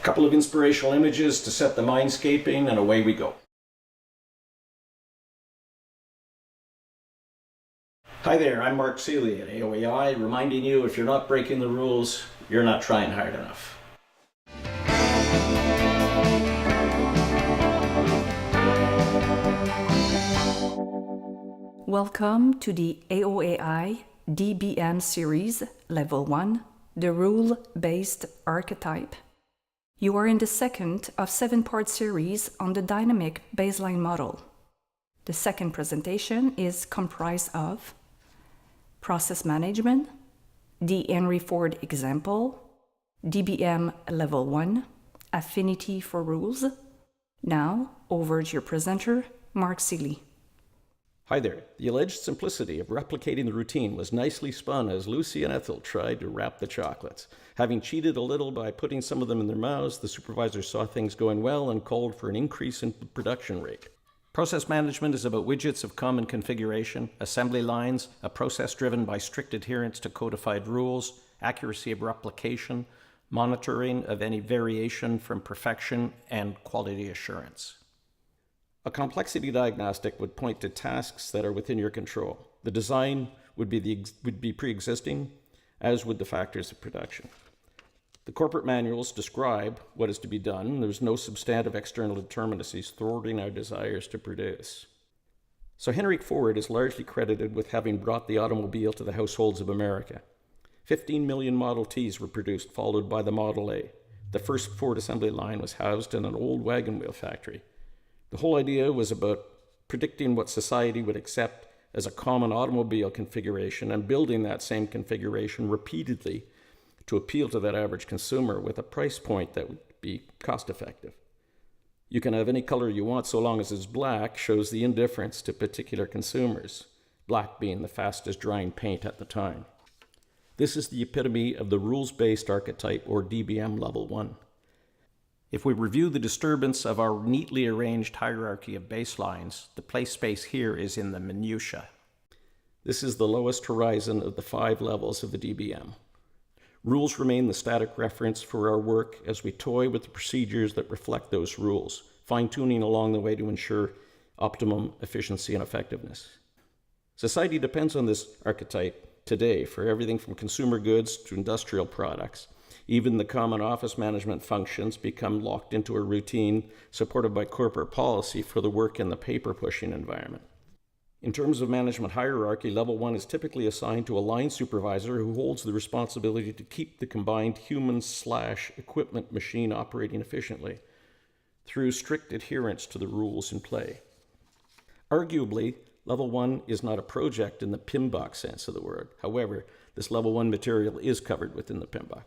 couple of inspirational images to set the mindscaping, and away we go. Hi there, I'm Mark Seeley at AOAI, reminding you if you're not breaking the rules, you're not trying hard enough. Welcome to the AOAI DBM series, Level 1, the Rule-Based Archetype. You are in the second of 7-part series on the Dynamic Baseline Model. The second presentation is comprised of Process Management, the Henry Ford example, DBM Level 1, Affinity for Rules. Now, over to your presenter, Mark Seeley. Hi there. The alleged simplicity of replicating the routine was nicely spun as Lucy and Ethel tried to wrap the chocolates. Having cheated a little by putting some of them in their mouths, the supervisor saw things going well and called for an increase in the production rate. Process management is about widgets of common configuration, assembly lines, a process driven by strict adherence to codified rules, accuracy of replication, monitoring of any variation from perfection, and quality assurance. A complexity diagnostic would point to tasks that are within your control. The design would be pre-existing, as would the factors of production. The corporate manuals describe what is to be done. There's no substantive external determinacies thwarting our desires to produce. So Henry Ford is largely credited with having brought the automobile to the households of America. 15 million Model Ts were produced, followed by the Model A. The first Ford assembly line was housed in an old wagon wheel factory. The whole idea was about predicting what society would accept as a common automobile configuration and building that same configuration repeatedly to appeal to that average consumer with a price point that would be cost-effective. You can have any color you want so long as it's black shows the indifference to particular consumers, black being the fastest drying paint at the time. This is the epitome of the rules-based archetype, or DBM Level 1. If we review the disturbance of our neatly arranged hierarchy of baselines, the play space here is in the minutiae. This is the lowest horizon of the 5 levels of the DBM. Rules remain the static reference for our work as we toy with the procedures that reflect those rules, fine-tuning along the way to ensure optimum efficiency and effectiveness. Society depends on this archetype today for everything from consumer goods to industrial products. Even the common office management functions become locked into a routine supported by corporate policy for the work in the paper-pushing environment. In terms of management hierarchy, Level 1 is typically assigned to a line supervisor who holds the responsibility to keep the combined human/equipment machine operating efficiently through strict adherence to the rules in play. Arguably, Level 1 is not a project in the PMBOK sense of the word. However, this Level 1 material is covered within the PMBOK.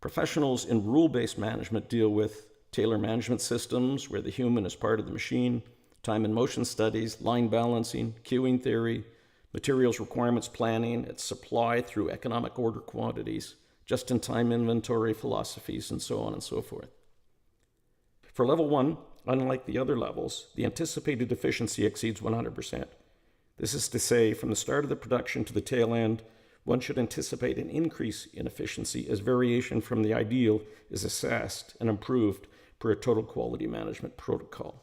Professionals in rule-based management deal with tailor management systems where the human is part of the machine, time and motion studies, line balancing, queuing theory, materials requirements planning, its supply through economic order quantities, just-in-time inventory philosophies, and so on and so forth. For Level 1, unlike the other levels, the anticipated efficiency exceeds 100%. This is to say, from the start of the production to the tail end, one should anticipate an increase in efficiency as variation from the ideal is assessed and improved per a total quality management protocol.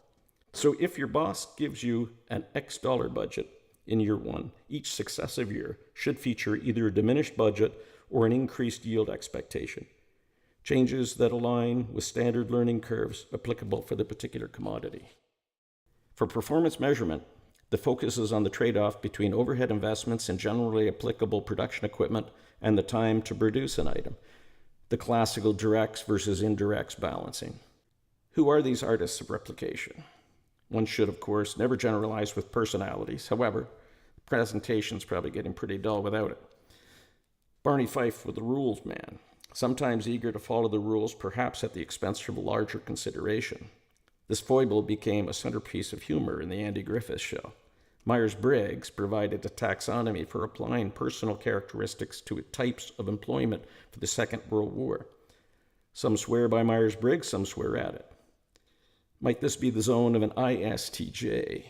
So if your boss gives you an X dollar budget in year 1, each successive year should feature either a diminished budget or an increased yield expectation. Changes that align with standard learning curves applicable for the particular commodity. For performance measurement, the focus is on the trade-off between overhead investments in generally applicable production equipment and the time to produce an item, the classical directs versus indirects balancing. Who are these artists of replication? One should, of course, never generalize with personalities. However, the presentation's probably getting pretty dull without it. Barney Fife was the rules man, sometimes eager to follow the rules, perhaps at the expense of a larger consideration. This foible became a centerpiece of humor in the Andy Griffith Show. Myers-Briggs provided a taxonomy for applying personal characteristics to types of employment for the Second World War. Some swear by Myers-Briggs, some swear at it. Might this be the zone of an ISTJ?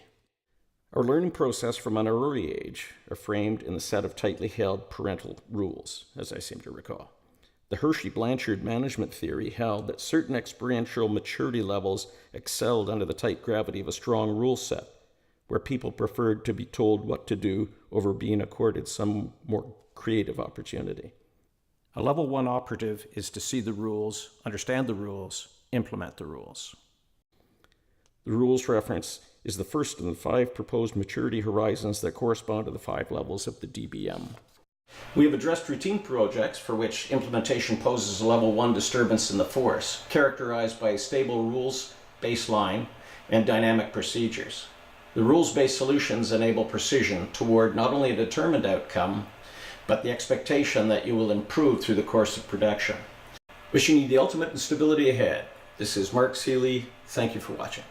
Our learning process from an early age are framed in the set of tightly held parental rules, as I seem to recall. The Hershey-Blanchard management theory held that certain experiential maturity levels excelled under the tight gravity of a strong rule set, where people preferred to be told what to do over being accorded some more creative opportunity. A level 1 operative is to see the rules, understand the rules, implement the rules. The rules reference is the first of the 5 proposed maturity horizons that correspond to the 5 levels of the DBM. We have addressed routine projects for which implementation poses a level 1 disturbance in the force, characterized by a stable rules baseline and dynamic procedures. The rules-based solutions enable precision toward not only a determined outcome, but the expectation that you will improve through the course of production. Wishing you the ultimate in stability ahead. This is Mark Seeley. Thank you for watching.